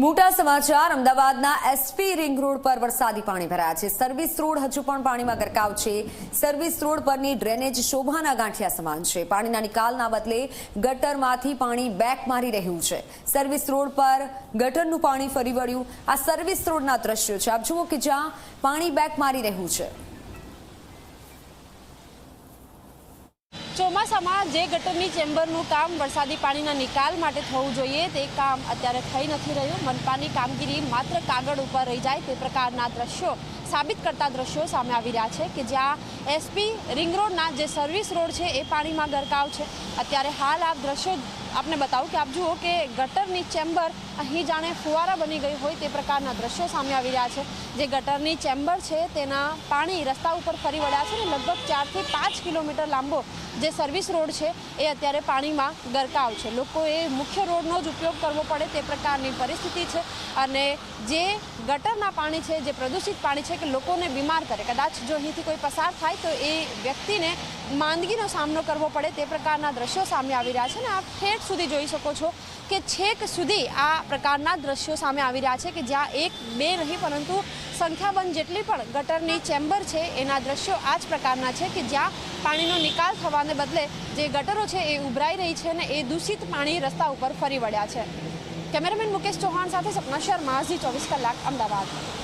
મોટા સમાચાર અમદાવાદના એસપી રિંગ રોડ પર વરસાદી પાણી ભરાયા છે। સર્વિસ રોડ હજુ પણ પાણીમાં ગરકાવ છે। સર્વિસ રોડ પરની ડ્રેનેજ શોભાના ગાંઠિયા સમાન છે। પાણીના નિકાલના બદલે ગટરમાંથી પાણી બેક મારી રહ્યું છે। સર્વિસ રોડ પર ગટરનું પાણી ફરી વળ્યું। આ સર્વિસ રોડના દ્રશ્યો છે। આપ જુઓ કે જ્યાં પાણી બેક મારી રહ્યું છે। ચોમાસામાં જે ગટરની ચેમ્બરનું કામ વરસાદી પાણીના નિકાલ માટે થવું જોઈએ તે કામ અત્યારે થઈ નથી રહ્યું। મનપાની કામગીરી માત્ર કાગળ ઉપર રહી જાય તે પ્રકારના દ્રશ્યો સાબિત કરતા દ્રશ્યો સામે આવી રહ્યા છે કે જ્યાં એસપી રિંગ રોડના જે સર્વિસ રોડ છે એ પાણીમાં ગરકાવ છે। અત્યારે હાલ આ દ્રશ્યો આપને બતાવું કે આપ જુઓ કે ગટરની ચેમ્બર અહીં જાણે ફુવારા બની ગઈ હોય તે પ્રકારના દ્રશ્યો સામે આવી રહ્યા છે। જે ગટરની ચેમ્બર છે તેના પાણી રસ્તા ઉપર ફરી વળ્યા છે અને લગભગ 4 થી 5 કિલોમીટર લાંબો જે સર્વિસ રોડ છે એ અત્યારે પાણીમાં ગરકાવ છે। લોકોએ મુખ્ય રોડનો જ ઉપયોગ કરવો પડે તે પ્રકારની પરિસ્થિતિ છે અને જે ગટરના પાણી છે જે પ્રદૂષિત પાણી છે કે લોકોને બીમાર કરે। કદાચ જો અહીંથી કોઈ પસાર થાય તો એ વ્યક્તિને માંદગીનો સામનો કરવો પડે તે પ્રકારના દ્રશ્યો સામે આવી રહ્યા છે। અને આપ ઠેઠ સુધી જોઈ શકો છો કે છેક સુધી આ પ્રકારના દ્રશ્યો સામે આવી રહ્યા છે કે જ્યાં એક બે નહીં પરંતુ સંખ્યાબંધ જેટલી પણ ગટરની ચેમ્બર છે એના દ્રશ્યો આ જ પ્રકારના છે કે જ્યાં પાણીનો નિકાલ થવાને બદલે જે ગટરો છે એ ઉભરાઈ રહી છે અને એ દૂષિત પાણી રસ્તા ઉપર ફરી વળ્યા છે। કેમેરામેન મુકેશ ચૌહાણ સાથે સપના શર્મા, ઝી 24 કલાક, અમદાવાદ।